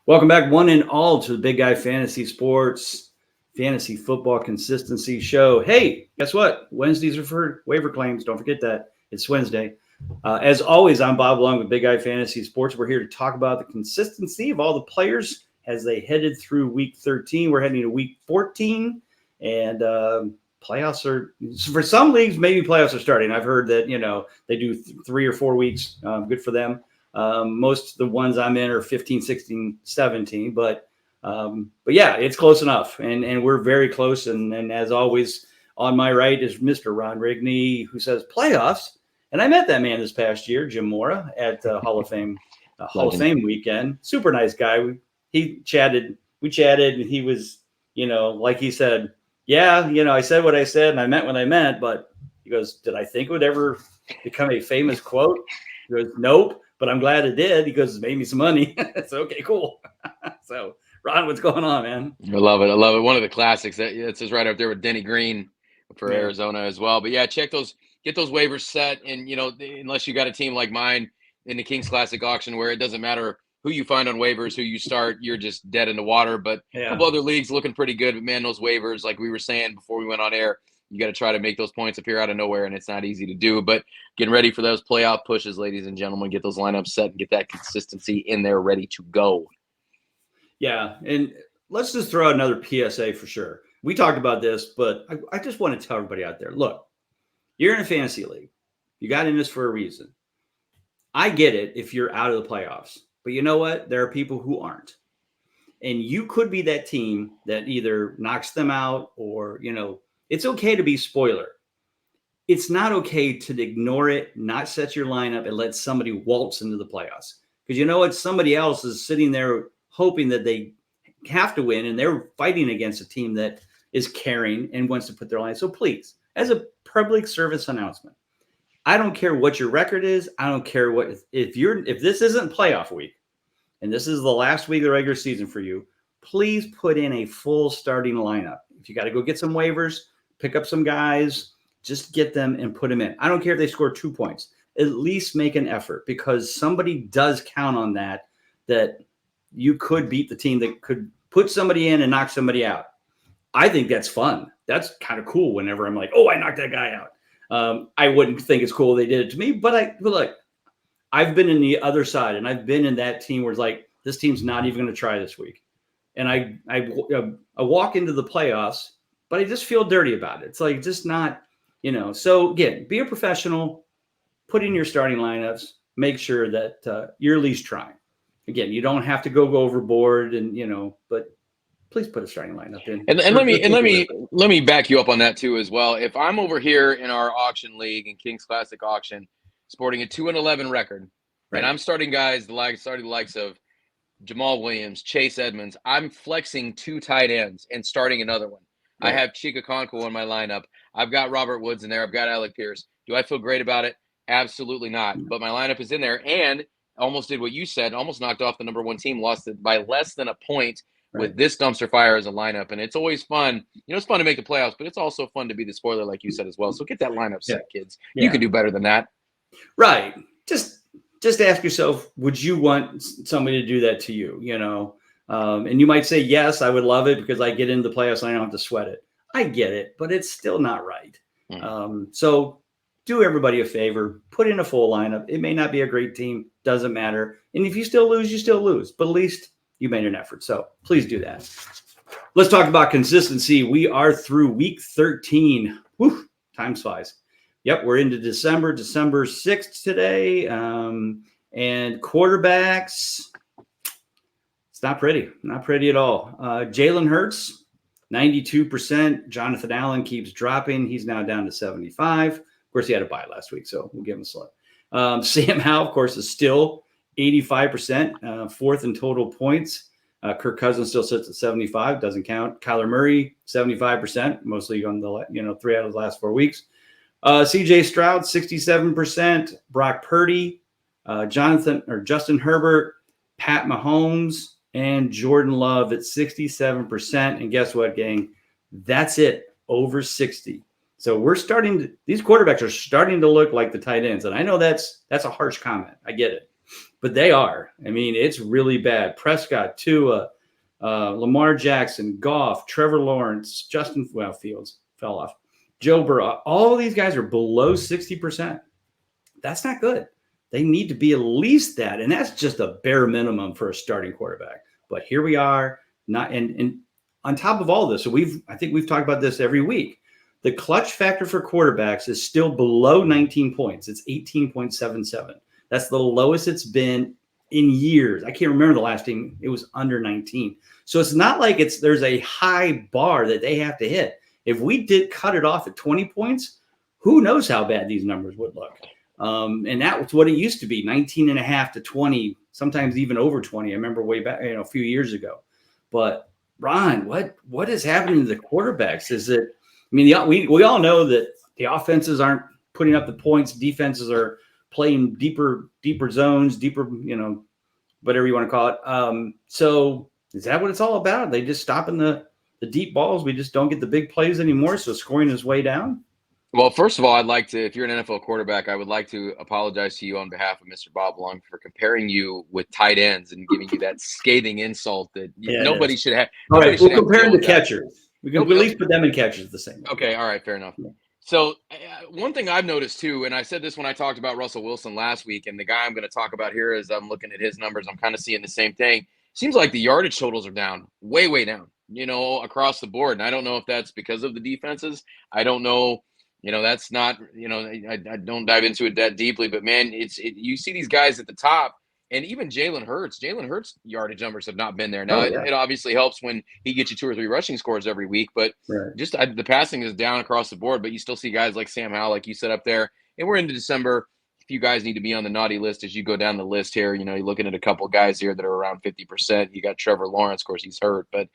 Welcome back, one and all, to the Big Guy Fantasy Sports Fantasy Football Consistency Show. Hey, guess what? Wednesdays are for waiver claims. Don't forget that. It's Wednesday. As always, I'm Bob Lung with Big Guy Fantasy Sports. We're here to talk about the consistency of all the players as they headed through Week 13. We're heading to Week 14, and playoffs are, for some leagues, maybe playoffs are starting. I've heard that, they do 3 or 4 weeks. Good for them. Most of the ones I'm in are 15, 16, 17, but yeah, it's close enough. And we're very close. And as always, on my right is Mr. Ron Rigney, who says playoffs. And I met that man this past year, Jim Mora, at Hall of Fame weekend. Super nice guy. We chatted, and he was, like he said, yeah, I said what I said and I meant what I meant, but he goes, did I think it would ever become a famous quote? He goes, nope, but I'm glad it did. He goes, it made me some money. So, okay, cool. So, Ron, what's going on, man? I love it. One of the classics. It's just right up there with Denny Green for Arizona as well. But yeah, get those waivers set. And, unless you got a team like mine in the Kings Classic auction where it doesn't matter who you find on waivers, who you start, you're just dead in the water. But a couple other leagues looking pretty good. But man, those waivers, like we were saying before we went on air, you got to try to make those points appear out of nowhere, and it's not easy to do. But getting ready for those playoff pushes, ladies and gentlemen, get those lineups set and get that consistency in there ready to go. Yeah, and let's just throw out another PSA for sure. We talked about this, but I just want to tell everybody out there, look, you're in a fantasy league. You got in this for a reason. I get it if you're out of the playoffs, but you know what? There are people who aren't. And you could be that team that either knocks them out or, it's okay to be spoiler. It's not okay to ignore it, not set your lineup, and let somebody waltz into the playoffs. Because you know what? Somebody else is sitting there hoping that they have to win, and they're fighting against a team that is caring and wants to put their line. So please, as a public service announcement, I don't care what your record is. I don't care if this isn't playoff week and this is the last week of the regular season for you, please put in a full starting lineup. If you got to go get some waivers, pick up some guys, just get them and put them in. I don't care if they score 2 points. At least make an effort, because somebody does count on that you could beat the team that could put somebody in and knock somebody out. I think that's fun. That's kind of cool whenever I'm like, oh, I knocked that guy out. I wouldn't think it's cool they did it to me, but look, I've been in the other side, and I've been in that team where it's like, this team's not even going to try this week. And I walk into the playoffs, but I just feel dirty about it. It's like, just not, so again, be a professional, put in your starting lineups, make sure that you're at least trying. Again, you don't have to go overboard, and but please put a starting lineup in. And let me back you up on that too as well. If I'm over here in our auction league in Kings Classic auction, sporting a 2-11 record, right, and I'm starting guys the likes of Jamal Williams, Chase Edmonds, I'm flexing 2 tight ends and starting another one. Right. I have Chika Conquo in my lineup. I've got Robert Woods in there. I've got Alec Pierce. Do I feel great about it? Absolutely not. But my lineup is in there, and almost did what you said, almost knocked off the number 1 team, lost it by less than a point with this dumpster fire as a lineup. And it's always fun. It's fun to make the playoffs, but it's also fun to be the spoiler, like you said as well. So get that lineup set, kids. You can do better than that. Right. Just ask yourself, would you want somebody to do that to you? And you might say, yes, I would love it because I get into the playoffs and I don't have to sweat it. I get it, but it's still not right. So do everybody a favor, put in a full lineup. It may not be a great team, doesn't matter. And if you still lose, you still lose, but at least you made an effort. So please do that. Let's talk about consistency. We are through week 13. Whew, time flies. Yep, we're into December 6th today. And quarterbacks, it's not pretty at all. Jalen Hurts, 92%. Jonathan Allen keeps dropping. He's now down to 75. Of course, he had a bye last week, so we'll give him a slip. Sam Howell, of course, is still 85%, fourth in total points. Kirk Cousins still sits at 75, doesn't count. Kyler Murray, 75%, mostly on the 3 out of the last 4 weeks. CJ Stroud, 67%. Brock Purdy, Justin Herbert, Pat Mahomes, and Jordan Love at 67%. And guess what, gang? That's it, over 60. So these quarterbacks are starting to look like the tight ends. And I know that's a harsh comment. I get it. but they are. I mean, it's really bad. Prescott, Tua, Lamar Jackson, Goff, Trevor Lawrence, Fields fell off, Joe Burrow. All of these guys are below 60%. That's not good. They need to be at least that, and that's just a bare minimum for a starting quarterback. But here we are, not and on top of all this. So I think we've talked about this every week. The clutch factor for quarterbacks is still below 19 points. It's 18.77. That's the lowest it's been in years. I can't remember the last time it was under 19. So it's not like there's a high bar that they have to hit. If we did cut it off at 20 points, who knows how bad these numbers would look. And that was what it used to be, 19 and a half to 20, sometimes even over 20. I remember way back, a few years ago. But Ron, what is happening to the quarterbacks? Is it, I mean, we all know that the offenses aren't putting up the points. Defenses are playing deeper zones, deeper, whatever you want to call it. So is that what it's all about? They just stopping the deep balls. We just don't get the big plays anymore. So scoring is way down. Well, first of all, I'd like to, if you're an NFL quarterback, I would like to apologize to you on behalf of Mr. Bob Lung for comparing you with tight ends and giving you that scathing insult that nobody should have. All right, we'll compare them to catchers. We can at least put them in catchers the same. Okay, all right, fair enough. Yeah. So one thing I've noticed too, and I said this when I talked about Russell Wilson last week, and the guy I'm going to talk about here, as I'm looking at his numbers, I'm kind of seeing the same thing. Seems like the yardage totals are down, way down, across the board. And I don't know if that's because of the defenses. I don't know. That's not, I don't dive into it that deeply, but man, you see these guys at the top, and even Jalen Hurts yardage numbers have not been there. Now, it obviously helps when he gets you 2 or 3 rushing scores every week, but just the passing is down across the board. But you still see guys like Sam Howell, like you said up there, and we're into December. If you guys need to be on the naughty list as you go down the list here, you're looking at a couple of guys here that are around 50%. You got Trevor Lawrence, of course, he's hurt, but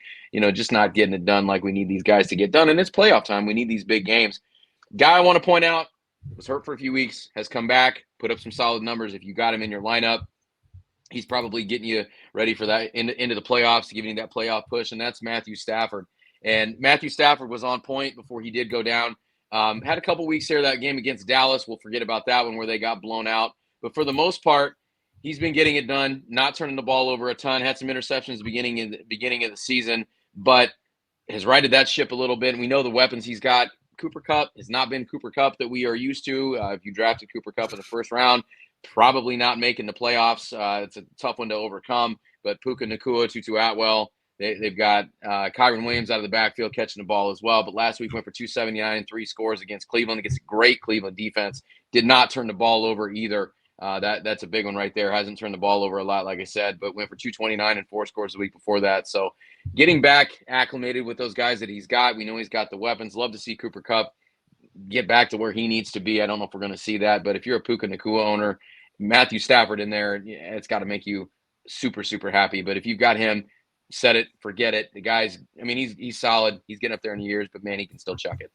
just not getting it done like we need these guys to get done. And it's playoff time. We need these big games. Guy I want to point out was hurt for a few weeks, has come back, put up some solid numbers. If you got him in your lineup, he's probably getting you ready for that into the playoffs, giving you that playoff push, and that's Matthew Stafford. And Matthew Stafford was on point before he did go down. Had a couple weeks here, that game against Dallas. We'll forget about that one where they got blown out. But for the most part, he's been getting it done, not turning the ball over a ton. Had some interceptions beginning of the season, but has righted that ship a little bit. And we know the weapons he's got. Cooper Kupp has not been Cooper Kupp that we are used to. If you drafted Cooper Kupp in the first round, probably not making the playoffs. It's a tough one to overcome. But Puka Nacua, Tutu Atwell, they've got Kyron Williams out of the backfield catching the ball as well. But last week went for 279, 3 scores against Cleveland, against a great Cleveland defense. Did not turn the ball over either. That's a big one right there. Hasn't turned the ball over a lot, like I said, but went for 229 and 4 scores the week before that. So getting back acclimated with those guys that he's got. We know he's got the weapons. Love to see Cooper Kupp get back to where he needs to be. I don't know if we're going to see that, but if you're a Puka Nacua owner, Matthew Stafford in there, it's got to make you super, super happy. But if you've got him, set it, forget it. The guy's, he's solid. He's getting up there in years, but man, he can still chuck it.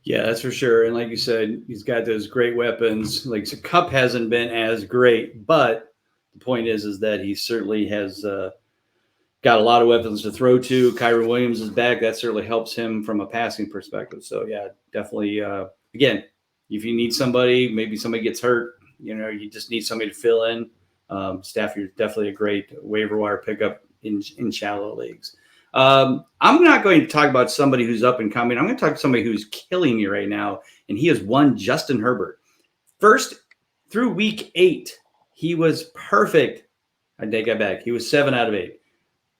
Yeah, that's for sure. And like you said, he's got those great weapons. Like, so Kupp hasn't been as great, but the point is that he certainly has got a lot of weapons to throw to. Kyron Williams is back. That certainly helps him from a passing perspective. So yeah, definitely. Again, if you need somebody, maybe somebody gets hurt, you just need somebody to fill in. Stafford is definitely a great waiver wire pickup in shallow leagues. I'm not going to talk about somebody who's up and coming. I'm going to talk to somebody who's killing me right now, and he is one Justin Herbert. First, through week 8, he was perfect. I take that back. He was 7 out of 8,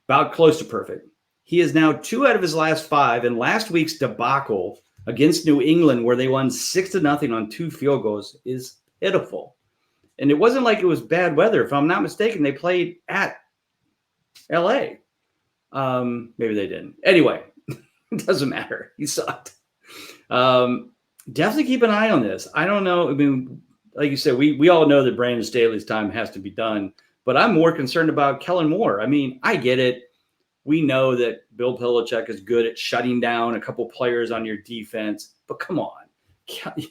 about close to perfect. He is now 2 out of his last 5, and last week's debacle against New England, where they won 6-0 on 2 field goals, is pitiful. And it wasn't like it was bad weather. If I'm not mistaken, they played at L.A. Maybe they didn't. Anyway, it doesn't matter. He sucked. Definitely keep an eye on this. I don't know. Like you said, we all know that Brandon Staley's time has to be done, but I'm more concerned about Kellen Moore. I get it. We know that Bill Belichick is good at shutting down a couple players on your defense, but come on.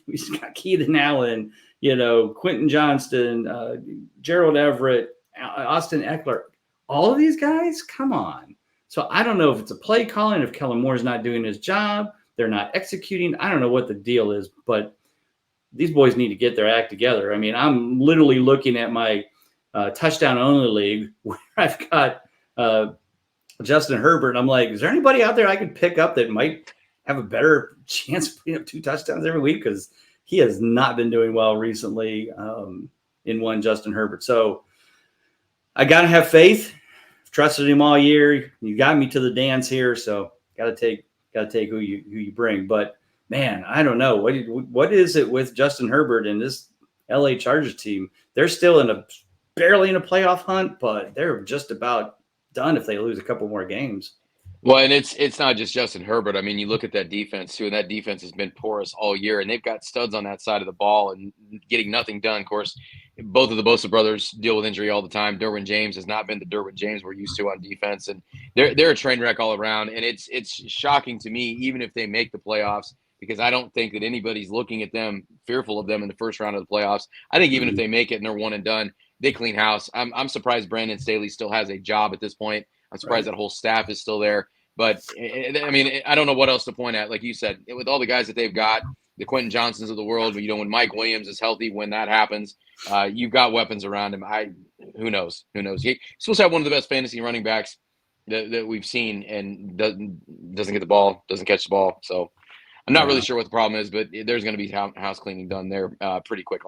He's got Keenan Allen, Quentin Johnston, Gerald Everett, Austin Eckler. All of these guys, come on. So I don't know if it's a play calling, if Kellen Moore's not doing his job, they're not executing. I don't know what the deal is, but these boys need to get their act together. I'm literally looking at my touchdown only league where I've got Justin Herbert. I'm like, is there anybody out there I could pick up that might have a better chance of putting up 2 touchdowns every week? Because he has not been doing well recently in one Justin Herbert. So I got to have faith. I've trusted him all year. You got me to the dance here, so got to take who you bring. But man, I don't know what is it with Justin Herbert and this LA Chargers team. They're still barely in a playoff hunt, but they're just about done if they lose a couple more games. Well, and it's not just Justin Herbert. I mean, you look at that defense too, and that defense has been porous all year, and they've got studs on that side of the ball and getting nothing done. Of course, both of the Bosa brothers deal with injury all the time. Derwin James has not been the Derwin James we're used to on defense, and they're a train wreck all around. And it's shocking to me, even if they make the playoffs, because I don't think that anybody's looking at them fearful of them in the first round of the playoffs. I think even if they make it and they're one and done, they clean house. I'm surprised Brandon Staley still has a job at this point. I'm surprised that whole staff is still there. But, I mean, I don't know what else to point at. Like you said, with all the guys that they've got, the Quentin Johnsons of the world, when Mike Williams is healthy, when that happens, you've got weapons around him. Who knows? He's supposed to have one of the best fantasy running backs that we've seen, and doesn't get the ball, doesn't catch the ball. So I'm not really sure what the problem is, but there's going to be house cleaning done there pretty quick.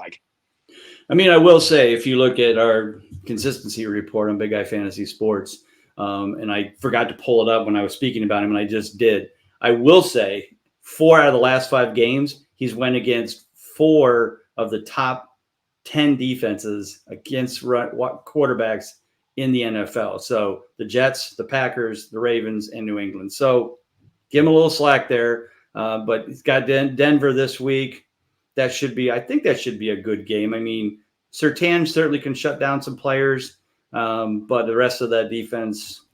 I mean, I will say, if you look at our consistency report on Big Guy Fantasy Sports, and I forgot to pull it up when I was speaking about him, and I just did. I will say 4 out of the last 5 games, he's went against 4 of the top 10 defenses against quarterbacks in the NFL. So the Jets, the Packers, the Ravens, and New England. So give him a little slack there. But he's got Denver this week. I think that should be a good game. I mean, Surtain certainly can shut down some players. But the rest of that defense,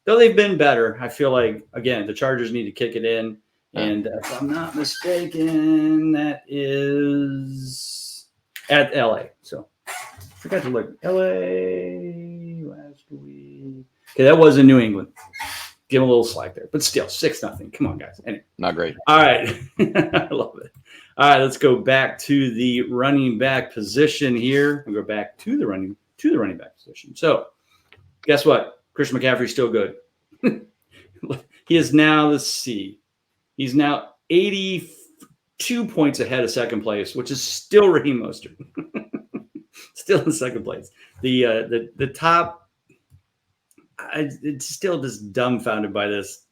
though they've been better, I feel like, again, the Chargers need to kick it in. And if I'm not mistaken, that is at LA. So I forgot to look. LA last week. Okay, that was in New England. Give them a little slack there. But still, 6-0. Come on, guys. Anyway. Not great. All right. I love it. All right, let's go back to the running back position here. We'll go back to the running back position. So guess what? Christian McCaffrey's still good. He is now, let's see, he's now 82 points ahead of second place, which is still Raheem Mostert. Still in second place. The top, it's still just dumbfounded by this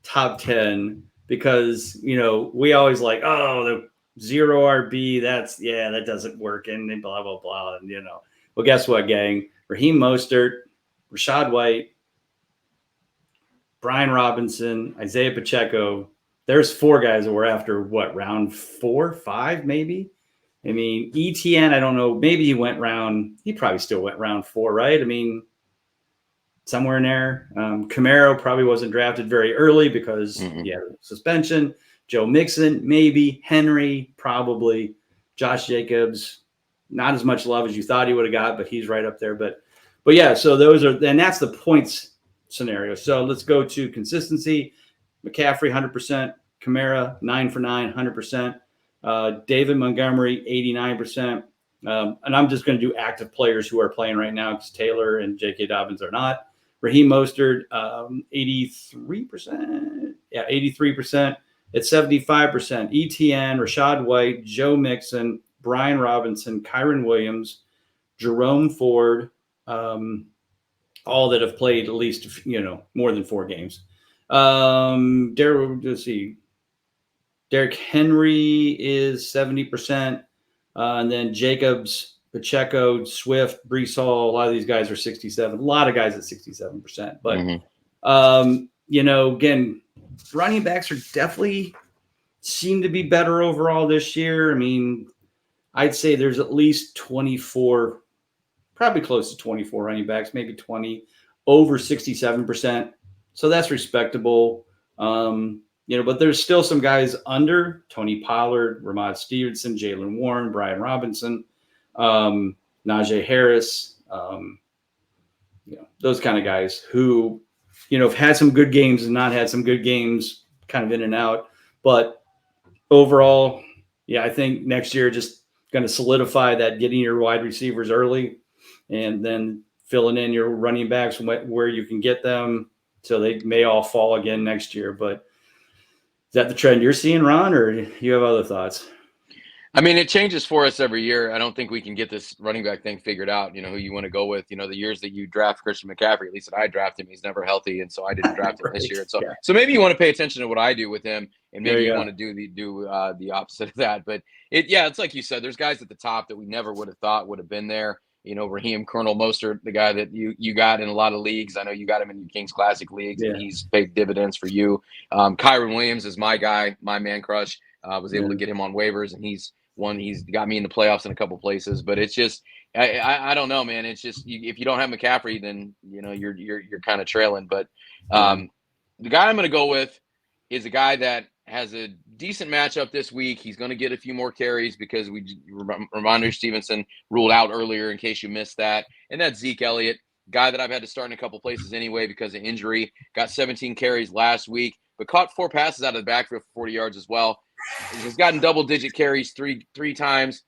top 10 because, we always like, the 0 RB, that doesn't work, and blah, blah, blah. And, well, guess what, gang? Raheem Mostert, Rashad White, Brian Robinson, Isaiah Pacheco. There's 4 guys that were after round 4, 5, maybe. I mean, ETN, I don't know. Maybe he probably still went round 4, right? I mean, somewhere in there. Camaro probably wasn't drafted very early because suspension. Joe Mixon, maybe. Henry, probably. Josh Jacobs, not as much love as you thought he would have got, but he's right up there. But yeah, so that's the points scenario. So let's go to consistency. McCaffrey, 100%. Kamara, 9 for 9, 100%. David Montgomery, 89%. And I'm just going to do active players who are playing right now because Taylor and J.K. Dobbins are not. Raheem Mostert, 83%. Yeah, 83%. At 75%. ETN, Rashad White, Joe Mixon, Brian Robinson, Kyron Williams, Jerome Ford, all that have played at least, more than 4 games. Derrick Henry is 70%. And then Jacobs, Pacheco, Swift, Brees Hall, a lot of these guys are 67. A lot of guys at 67%. But, again, running backs are definitely seem to be better overall this year. I mean, I'd say there's at least 24, probably close to 24 running backs, maybe 20, over 67%. So that's respectable. But there's still some guys under: Tony Pollard, Ramon Stevenson, Jalen Warren, Brian Robinson, Najee Harris, those kind of guys who, have had some good games and not had some good games, kind of in and out. But overall, I think next year just going to solidify that getting your wide receivers early. and then filling in your running backs where you can get them, so they may all fall again next year. But is that the trend you're seeing, Ron, or do you have other thoughts? I mean, it changes for us every year. I don't think we can get this running back thing figured out, who you want to go with. The years that you draft Christian McCaffrey, at least that I draft him, he's never healthy, and so I didn't draft him Right. this year. So, Yeah. so maybe you want to pay attention to what I do with him, and There maybe you you go. want to do the opposite of that. But it's like you said, there's guys at the top that we never would have thought would have been there. Raheem Colonel Mostert, the guy that you got in a lot of leagues. I know you got him in your Kings Classic leagues, Yeah. and he's paid dividends for you. Kyron Williams is my guy, my man crush. Was able to get him on waivers, and he's got me in the playoffs in a couple places. But it's just I don't know, man. It's just if you don't have McCaffrey, then you're kind of trailing. But the guy I'm going to go with is a guy that has a decent matchup this week. He's going to get a few more carries because Ramondre Stevenson ruled out earlier, in case you missed that. And that's Zeke Elliott, guy that I've had to start in a couple places anyway because of injury. Got 17 carries last week, but caught 4 passes out of the backfield for 40 yards as well. He's gotten double-digit carries three times.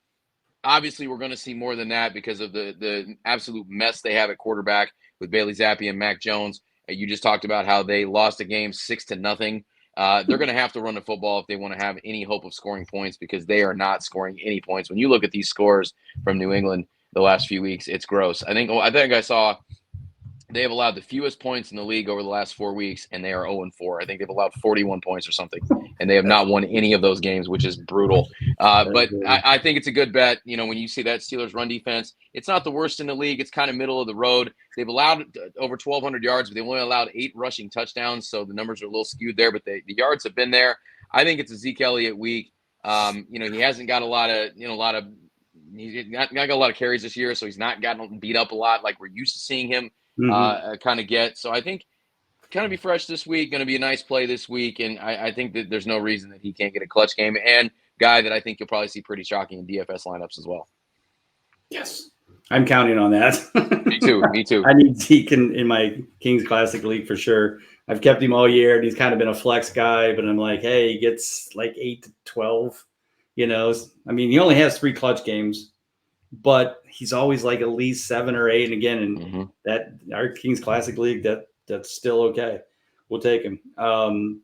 Obviously, we're going to see more than that because of the absolute mess they have at quarterback with Bailey Zappi and Mac Jones. You just talked about how they lost a game 6-0. They're going to have to run the football if they want to have any hope of scoring points, because they are not scoring any points. When you look at these scores from New England the last few weeks, it's gross. I think I saw they have allowed the fewest points in the league over the last 4 weeks, and they are 0-4. I think they've allowed 41 points or something, and they have not won any of those games, which is brutal. But I think it's a good bet. When you see that Steelers run defense, it's not the worst in the league. It's kind of middle of the road. They've allowed over 1,200 yards, but they've only allowed 8 rushing touchdowns, so the numbers are a little skewed there, but the yards have been there. I think it's a Zeke Elliott week. He hasn't got he's not got a lot of carries this year, so he's not gotten beat up a lot like we're used to seeing him kind of get. So I think kind of be fresh this week, going to be a nice play this week, and I think that there's no reason that he can't get a clutch game, and guy that I think you'll probably see pretty shocking in DFS lineups as well. Yes, I'm counting on that. Me too. I need Zeke in my Kings Classic League for sure. I've kept him all year, and he's kind of been a flex guy, but I'm like, hey, he gets like 8 to 12. He only has 3 clutch games, but he's always like at least 7 or 8. And again, in that our Kings Classic League, that's still okay. We'll take him.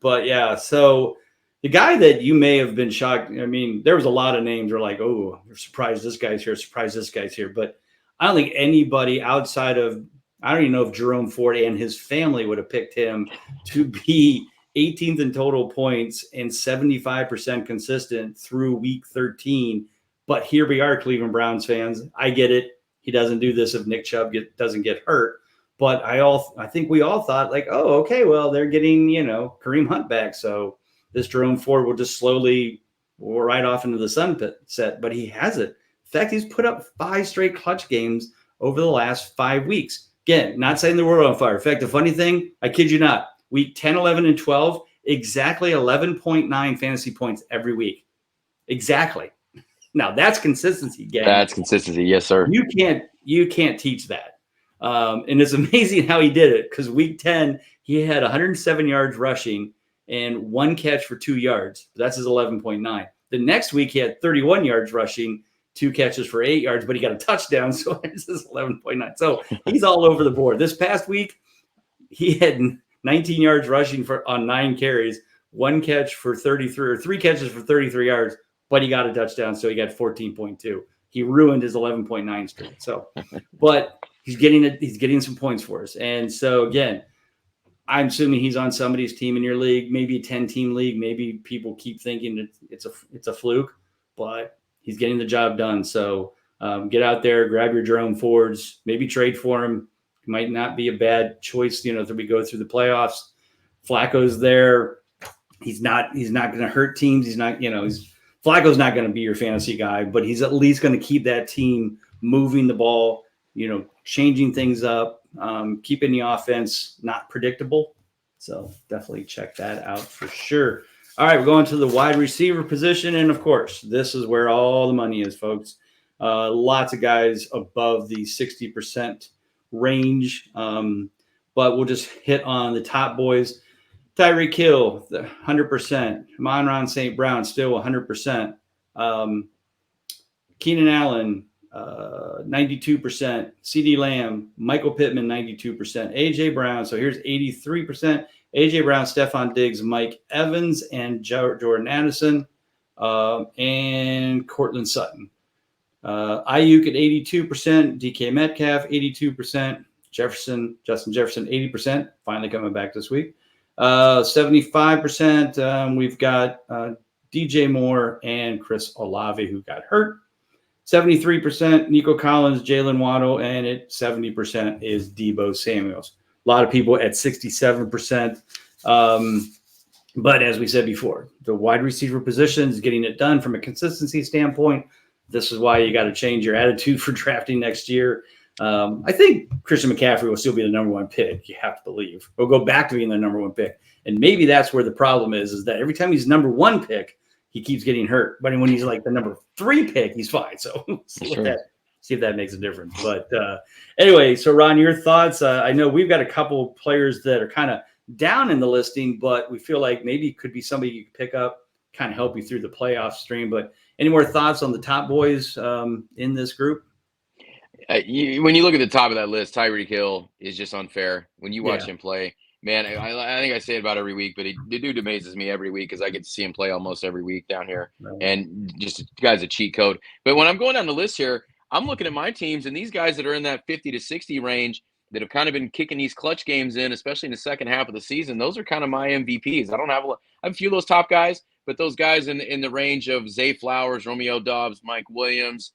But yeah, so the guy that you may have been shocked. There was a lot of names were like, oh, we're surprised this guy's here, surprised this guy's here. But I don't think anybody outside of, I don't even know if Jerome Ford and his family would have picked him to be 18th in total points and 75% consistent through week 13. But here we are, Cleveland Browns fans. I get it. He doesn't do this if Nick Chubb doesn't get hurt. But I think we all thought like, oh, okay, well, they're getting, Kareem Hunt back. So this Jerome Ford will just slowly right off into the sunset. But he hasn't. In fact, he's put up 5 straight clutch games over the last 5 weeks. Again, not saying the world on fire. In fact, the funny thing, I kid you not, week 10, 11, and 12, exactly 11.9 fantasy points every week. Exactly. Now that's consistency, gang. That's consistency, yes, sir. You can't teach that, and it's amazing how he did it. Because week 10, he had 107 yards rushing and 1 catch for 2 yards. That's his 11.9. The next week, he had 31 yards rushing, 2 catches for 8 yards, but he got a touchdown, so this is 11.9. So he's all over the board. This past week, he had 19 yards rushing on 9 carries, 1 catch for 33, or 3 catches for 33 yards. But he got a touchdown, so he got 14.2. He ruined his 11.9 streak. So, but he's getting some points for us. And so again, I'm assuming he's on somebody's team in your league, maybe a 10-team league. Maybe people keep thinking that it's a fluke, but he's getting the job done. So get out there, grab your Jerome Fords, maybe trade for him. It might not be a bad choice, as we go through the playoffs. Flacco's there. He's not going to hurt teams. He's not, Flacco's not going to be your fantasy guy, but he's at least going to keep that team moving the ball, changing things up, keeping the offense not predictable. So definitely check that out for sure. All right, we're going to the wide receiver position. And, of course, this is where all the money is, folks. Lots of guys above the 60% range, but we'll just hit on the top boys. Tyreek Hill, 100%. Amon-Ra St. Brown, still 100%. Keenan Allen, 92%. CD Lamb, Michael Pittman, 92%. AJ Brown. So here's 83%. AJ Brown, Stephon Diggs, Mike Evans, and Jordan Addison, and Cortland Sutton. Ayuk at 82%. DK Metcalf, 82%. Justin Jefferson, 80%. Finally coming back this week. 75%. We've got DJ Moore and Chris Olave, who got hurt. 73% Nico Collins, Jalen Waddle, and at 70% is Deebo Samuels. A lot of people at 67%. But as we said before, the wide receiver position is getting it done from a consistency standpoint. This is why you got to change your attitude for drafting next year. I think Christian McCaffrey will still be the number one pick. You have to believe. He'll go back to being the number one pick. And maybe that's where the problem is that every time he's number one pick, he keeps getting hurt. But when he's like the number 3 pick, he's fine. So see if that makes a difference. But anyway, so Ron, your thoughts? I know we've got a couple players that are kind of down in the listing, but we feel like maybe it could be somebody you could pick up, kind of help you through the playoff stream. But any more thoughts on the top boys in this group? When you look at the top of that list, Tyreek Hill is just unfair. When you watch him play, man, I think I say it about every week, but the dude amazes me every week because I get to see him play almost every week down here. Right. And just the guy's a cheat code. But when I'm going down the list here, I'm looking at my teams and these guys that are in that 50 to 60 range that have kind of been kicking these clutch games in, especially in the second half of the season. Those are kind of my MVPs. I have a few of those top guys, but those guys in the range of Zay Flowers, Romeo Doubs, Mike Williams,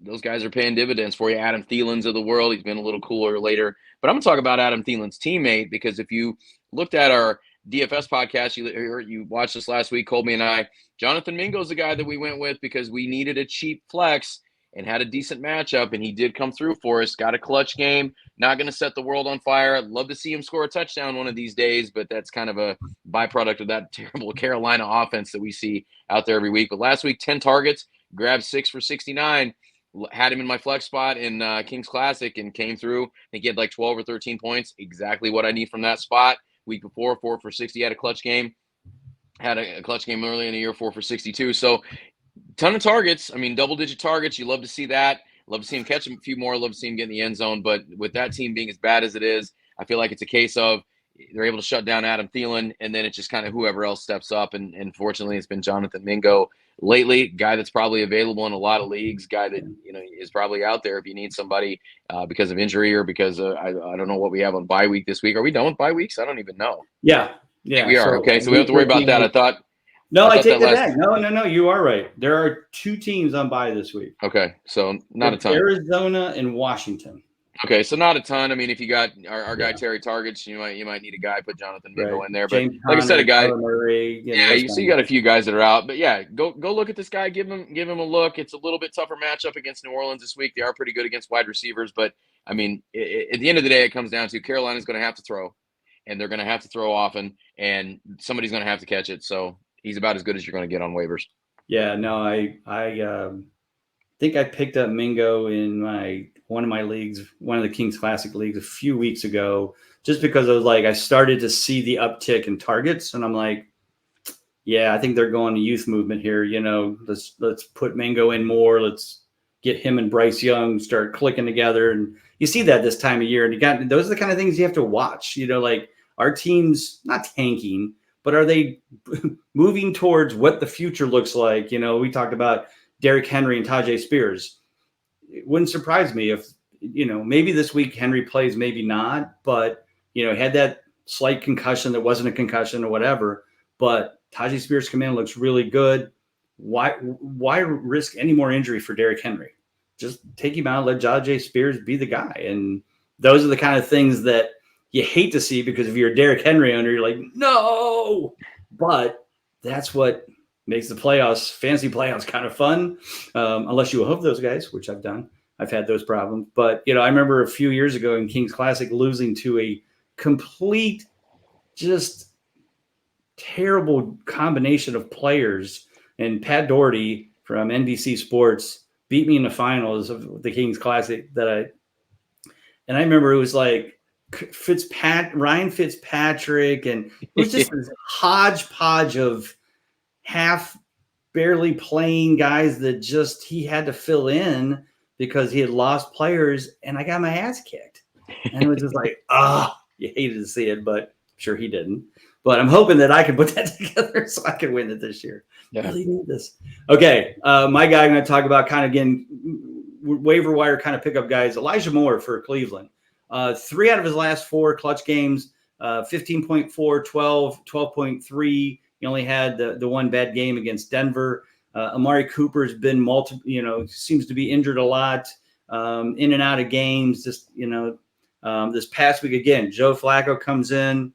those guys are paying dividends for you. Adam Thielen's of the world. He's been a little cooler later. But I'm going to talk about Adam Thielen's teammate because if you looked at our DFS podcast, you watched this last week, Colby and I, Jonathan Mingo's the guy that we went with because we needed a cheap flex and had a decent matchup, and he did come through for us. Got a clutch game. Not going to set the world on fire. I'd love to see him score a touchdown one of these days, but that's kind of a byproduct of that terrible Carolina offense that we see out there every week. But last week, 10 targets, grabbed 6 for 69. Had him in my flex spot in Kings Classic and came through. I think he had like 12 or 13 points. Exactly what I need from that spot. Week before, 4 for 60, had a clutch game. Had a clutch game early in the year, 4 for 62. So ton of targets. I mean, double-digit targets. You love to see that. Love to see him catch a few more. Love to see him get in the end zone. But with that team being as bad as it is, I feel like it's a case of they're able to shut down Adam Thielen, and then it's just kind of whoever else steps up. And fortunately, it's been Jonathan Mingo lately, guy that's probably available in a lot of leagues, guy that is probably out there if you need somebody because of injury or because I don't know what we have on bye week this week. Are we done with bye weeks? I don't even know. Yeah, we are. Okay, so we don't have to worry about that. I take that back. No, you are right. There are 2 teams on bye this week. Okay, so not a ton. Arizona and Washington. Okay, so not a ton. I mean, if you got our guy Terry Targets, you might need a guy, put Jonathan Mingo in there. But James like I said, a guy. Murray, you see, you got a few guys that are out. But yeah, go look at this guy. Give him a look. It's a little bit tougher matchup against New Orleans this week. They are pretty good against wide receivers, but I mean, at the end of the day, it comes down to Carolina's going to have to throw, and they're going to have to throw often, and somebody's going to have to catch it. So he's about as good as you're going to get on waivers. Yeah, no, I think I picked up Mingo in one of my leagues, one of the Kings Classic leagues a few weeks ago, just because I started to see the uptick in targets, and I'm like, yeah, I think they're going to youth movement here. Let's put Mingo in more. Let's get him and Bryce Young start clicking together, and you see that this time of year. And those are the kind of things you have to watch. Like our team's not tanking, but are they moving towards what the future looks like? We talked about Derrick Henry and Tajay Spears. It wouldn't surprise me if, maybe this week Henry plays, maybe not, but, had that slight concussion that wasn't a concussion or whatever, but Tajay Spears come in, looks really good. Why risk any more injury for Derrick Henry? Just take him out, let Tajay Spears be the guy. And those are the kind of things that you hate to see because if you're a Derrick Henry owner, you're like, no, but that's what makes the playoffs, fantasy playoffs, kind of fun, unless you hope those guys, which I've done. I've had those problems. But, I remember a few years ago in Kings Classic losing to a complete, just terrible combination of players. And Pat Doherty from NBC Sports beat me in the finals of the Kings Classic and I remember it was like Ryan Fitzpatrick, and it was just this hodgepodge of half barely playing guys that just he had to fill in because he had lost players and I got my ass kicked. And it was just like, you hated to see it, but I'm sure he didn't. But I'm hoping that I can put that together so I can win it this year. Yeah. I really need this. Okay, my guy I'm going to talk about kind of, again, waiver wire kind of pickup guys, Elijah Moore for Cleveland. 3 out of his last 4 clutch games, 15.4, 12, 12.3. He only had the one bad game against Denver. Amari Cooper's been seems to be injured a lot, in and out of games. Just, this past week again, Joe Flacco comes in.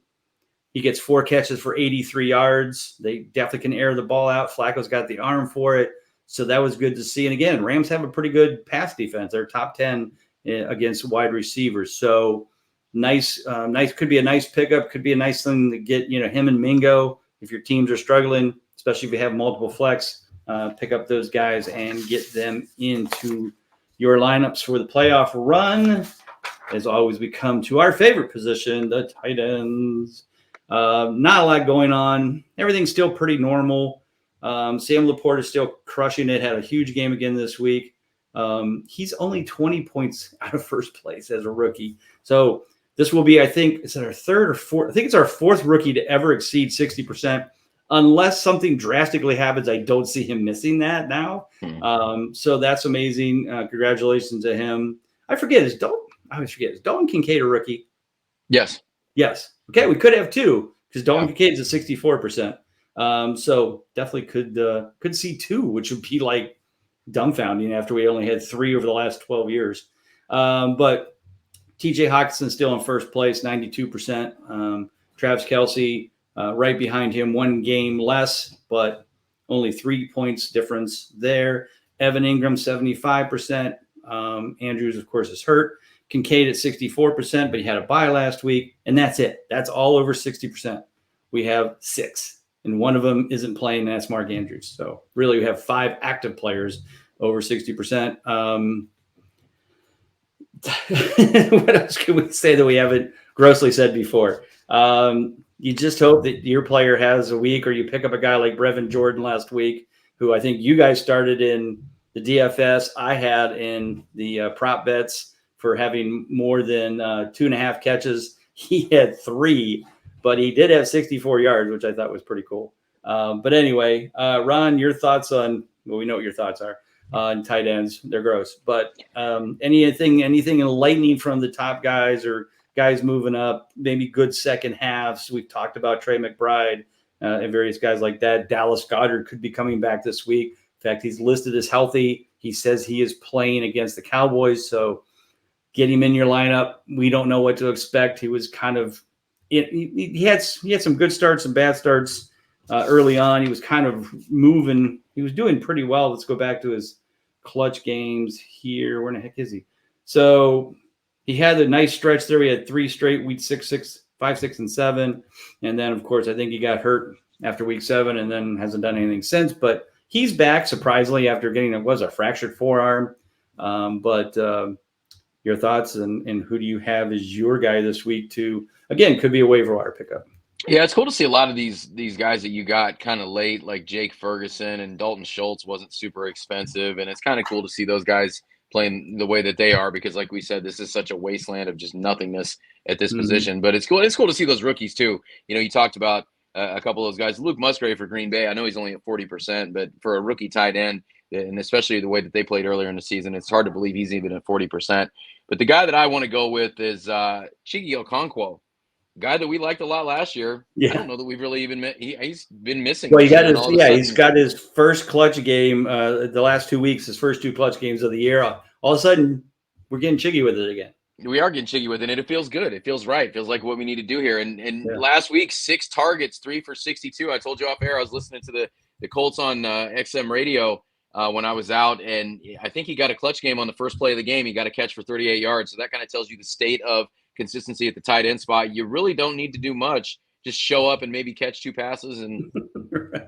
He gets 4 catches for 83 yards. They definitely can air the ball out. Flacco's got the arm for it. So that was good to see. And again, Rams have a pretty good pass defense. They're top 10 against wide receivers. So nice, could be a nice pickup. Could be a nice thing to get, him and Mingo. If your teams are struggling, especially if you have multiple flex, pick up those guys and get them into your lineups for the playoff run. As always, we come to our favorite position, the tight ends. Not a lot going on. Everything's still pretty normal. Sam Laporte is still crushing it. Had a huge game again this week. He's only 20 points out of first place as a rookie. So this will be, I think, is it our 3rd or 4th? I think it's our 4th rookie to ever exceed 60%. Unless something drastically happens, I don't see him missing that now. So that's amazing. Congratulations to him. I always forget. Is Dalton Kincaid a rookie? Yes. Yes. Okay, we could have 2 because Dalton Kincaid's at 64%. So definitely could see 2, which would be like dumbfounding after we only had 3 over the last 12 years. But TJ Hawkinson's still in first place, 92%. Travis Kelce right behind him, 1 game less, but only 3 points difference there. Evan Ingram, 75%. Andrews, of course, is hurt. Kincaid at 64%, but he had a bye last week, and that's it. That's all over 60%. We have 6, and one of them isn't playing, and that's Mark Andrews. So really, we have 5 active players over 60%. What else can we say that we haven't grossly said before? You just hope that your player has a week, or you pick up a guy like Brevin Jordan last week, who I think you guys started in the DFS. I had in the prop bets for having more than 2.5 catches. He had 3, but he did have 64 yards, which I thought was pretty cool. But anyway, Ron, your thoughts on, well, we know what your thoughts are on tight ends. They're gross. But anything enlightening from the top guys or guys moving up, maybe good second halves. We've talked about Trey McBride and various guys like that. Dallas Goedert could be coming back this week. In fact, he's listed as healthy. He says he is playing against the Cowboys, so get him in your lineup. We don't know what to expect. He was kind of he had some good starts and bad starts early on. He was kind of moving. He was doing pretty well. Let's go back to his clutch games here. Where in the heck is he? So he had a nice stretch there. He had 3 straight week 5, 6, and 7. And then, of course, I think he got hurt after week 7 and then hasn't done anything since. But he's back, surprisingly, after getting a fractured forearm. But your thoughts and who do you have as your guy this week to, again, could be a waiver wire pickup? Yeah, it's cool to see a lot of these guys that you got kind of late, like Jake Ferguson and Dalton Schultz wasn't super expensive. And it's kind of cool to see those guys playing the way that they are, because like we said, this is such a wasteland of just nothingness at this position. But it's cool to see those rookies too. You talked about a couple of those guys. Luke Musgrave for Green Bay, I know he's only at 40%, but for a rookie tight end, and especially the way that they played earlier in the season, it's hard to believe he's even at 40%. But the guy that I want to go with is Chigi Okonkwo, guy that we liked a lot last year. Yeah. I don't know that we've really even he's been missing. Well, he's got his first clutch game the last 2 weeks, his first 2 clutch games of the year. All of a sudden, we're getting Chiggy with it again. We are getting Chiggy with it, and it feels good. It feels right. It feels like what we need to do here. And last week, 6 targets, 3 for 62. I told you off air, I was listening to the Colts on XM radio when I was out, and I think he got a clutch game on the first play of the game. He got a catch for 38 yards. So that kind of tells you the state of consistency at the tight end spot. You really don't need to do much. Just show up and maybe catch 2 passes, and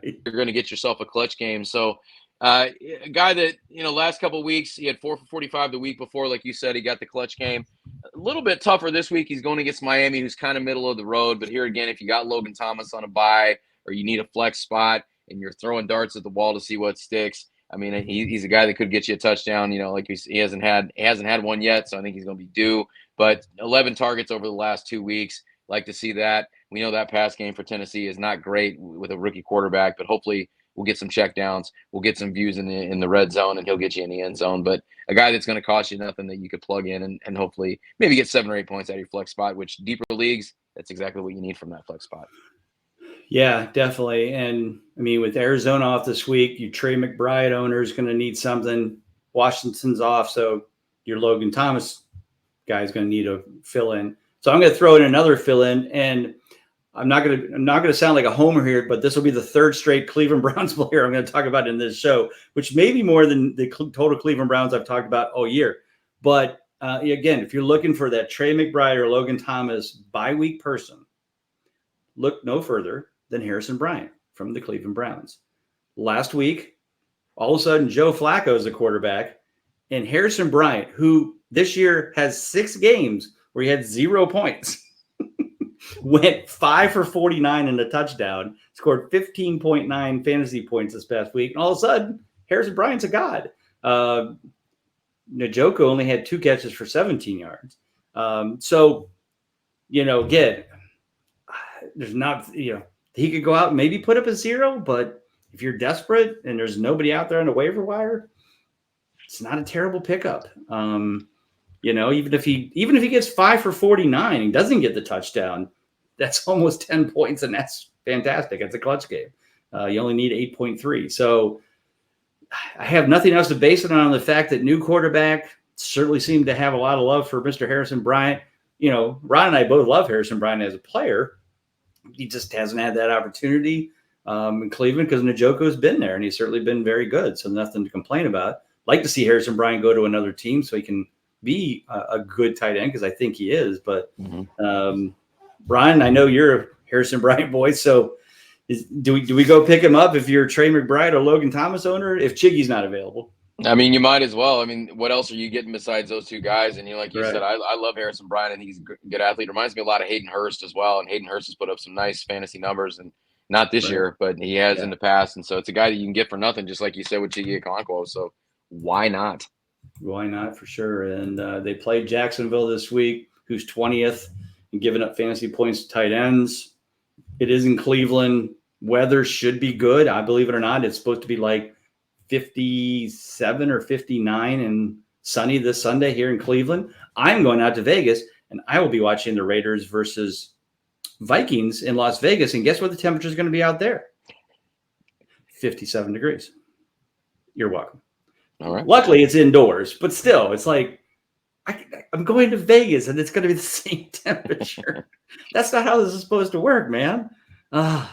you're going to get yourself a clutch game. So a guy that, last couple of weeks, he had 4 for 45 the week before. Like you said, he got the clutch game. A little bit tougher this week. He's going against Miami, who's kind of middle of the road. But here again, if you got Logan Thomas on a bye, or you need a flex spot and you're throwing darts at the wall to see what sticks, I mean, he's a guy that could get you a touchdown. Like he hasn't had one yet, so I think he's going to be due. But 11 targets over the last 2 weeks. Like to see that. We know that pass game for Tennessee is not great with a rookie quarterback, but hopefully we'll get some checkdowns. We'll get some views in the red zone, and he'll get you in the end zone. But a guy that's going to cost you nothing that you could plug in and hopefully maybe get 7 or 8 points out of your flex spot, which deeper leagues, that's exactly what you need from that flex spot. Yeah, definitely. And I mean, with Arizona off this week, your Trey McBride owner is going to need something. Washington's off, so your Logan Thomas guy is going to need a fill in. So I'm going to throw in another fill in, and I'm not going to sound like a homer here, but this will be the 3rd straight Cleveland Browns player I'm going to talk about in this show, which may be more than the total Cleveland Browns I've talked about all year. But again, if you're looking for that Trey McBride or Logan Thomas bye-week person, look no further than Harrison Bryant from the Cleveland Browns. Last week, all of a sudden, Joe Flacco is the quarterback, and Harrison Bryant, who this year has 6 games where he had 0 points, went 5 for 49 and a touchdown, scored 15.9 fantasy points this past week, and all of a sudden, Harrison Bryant's a god. Njoku only had 2 catches for 17 yards. So, again, there's not, he could go out and maybe put up a 0, but if you're desperate and there's nobody out there on the waiver wire, it's not a terrible pickup. Even if he gets 5 for 49 and doesn't get the touchdown, that's almost 10 points, and that's fantastic. It's a clutch game. You only need 8.3. So I have nothing else to base it on the fact that new quarterback certainly seemed to have a lot of love for Mr. Harrison Bryant. Ron and I both love Harrison Bryant as a player. He just hasn't had that opportunity in Cleveland because Njoku has been there, and he's certainly been very good. So nothing to complain about. Like to see Harrison Bryant go to another team so he can be a good tight end, because I think he is. But Brian, I know you're a Harrison Bryant boy, so do we go pick him up if you're Trey McBride or Logan Thomas owner if Chiggy's not available? I mean, you might as well. I mean, what else are you getting besides those 2 guys? And like you Right. said, I love Harrison Bryant, and he's a good athlete. Reminds me a lot of Hayden Hurst as well. And Hayden Hurst has put up some nice fantasy numbers, and not this year, but he has in the past. And so it's a guy that you can get for nothing, just like you said with Chiggy Okonkwo. So why not? Why not, for sure. And they played Jacksonville this week, who's 20th and giving up fantasy points to tight ends. It is in Cleveland. Weather should be good. I believe it or not, it's supposed to be like 57 or 59 and sunny this Sunday here in Cleveland. I'm going out to Vegas, and I will be watching the Raiders versus Vikings in Las Vegas. And guess what the temperature is going to be out there? 57 degrees. You're welcome. All right. Luckily, it's indoors, but still, it's like I'm going to Vegas, and it's going to be the same temperature. That's not how this is supposed to work, man.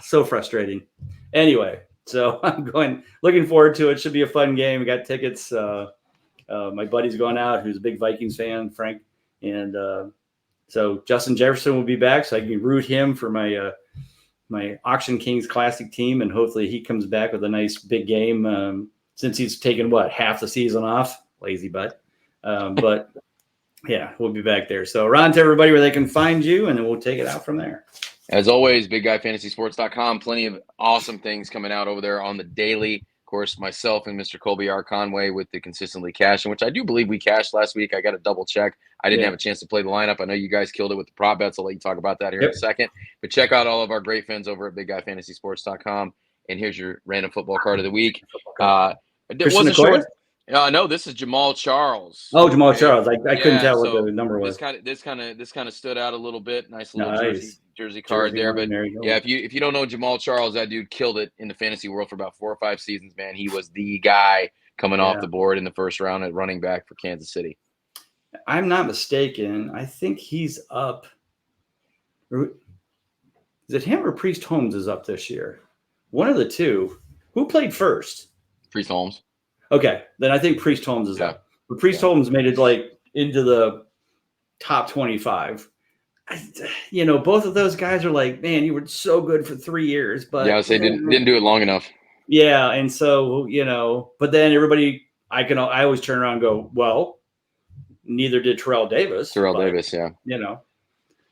So frustrating. Anyway, so I'm looking forward to it. Should be a fun game. We got tickets. My buddy's going out, who's a big Vikings fan, Frank, and so Justin Jefferson will be back, so I can root him for my Auction Kings Classic team, and hopefully he comes back with a nice big game. Since he's taken half the season off, lazy butt. But yeah, we'll be back there. So Ron, to everybody where they can find you, and then we'll take it out from there. As always, BigGuyFantasySports.com. Plenty of awesome things coming out over there on the daily. Of course, myself and Mr. Colby R. Conway with the consistently cashing, which I do believe we cashed last week. I got to double check. I didn't have a chance to play the lineup. I know you guys killed it with the prop bets. I'll let you talk about that here in a second. But check out all of our great fans over at BigGuyFantasySports.com. And here's your random football card of the week. It wasn't short. No, this is Jamal Charles. Oh, Jamal Charles. I couldn't tell what the number was. This kind of stood out a little bit. Nice little jersey card there. But yeah, if you don't know Jamal Charles, that dude killed it in the fantasy world for about 4 or 5 seasons, man. He was the guy coming off the board in the first round at running back for Kansas City. I'm not mistaken. I think he's up. Is it him or Priest Holmes is up this year? One of the two. Who played first? Priest Holmes. Okay, then I think Priest Holmes is up. But Priest Holmes made it into the top 25. Both of those guys are man, you were so good for 3 years, but yeah, I say didn't do it long enough. Yeah, and so but then everybody, I always turn around and go, well, neither did Terrell Davis. Davis, yeah.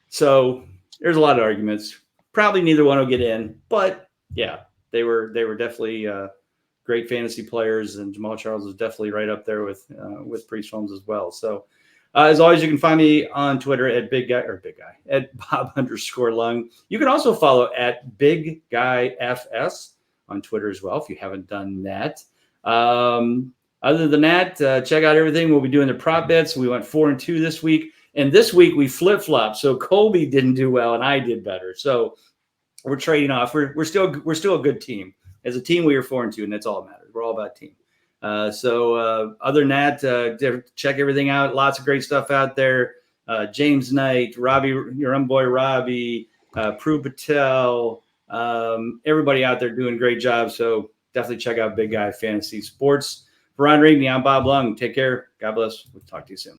So there's a lot of arguments. Probably neither one will get in, but yeah, they were definitely great fantasy players, and Jamal Charles is definitely right up there with Priest Holmes as well. So as always, you can find me on Twitter at big guy at Bob_Lung. You can also follow at Big Guy FS on Twitter as well if you haven't done that. Other than that, check out everything. We'll be doing the prop bets. We went 4-2 this week, and this week we flip-flopped. So Colby didn't do well, and I did better. So we're trading off. We're still a good team. As a team, we are 4-2, and that's all that matters. We're all about team. Other than that, check everything out. Lots of great stuff out there. James Knight, Robbie, your own boy Robbie, Prue Patel, everybody out there doing a great job. So definitely check out Big Guy Fantasy Sports. For Ron Rigney, I'm Bob Lung. Take care. God bless. We'll talk to you soon.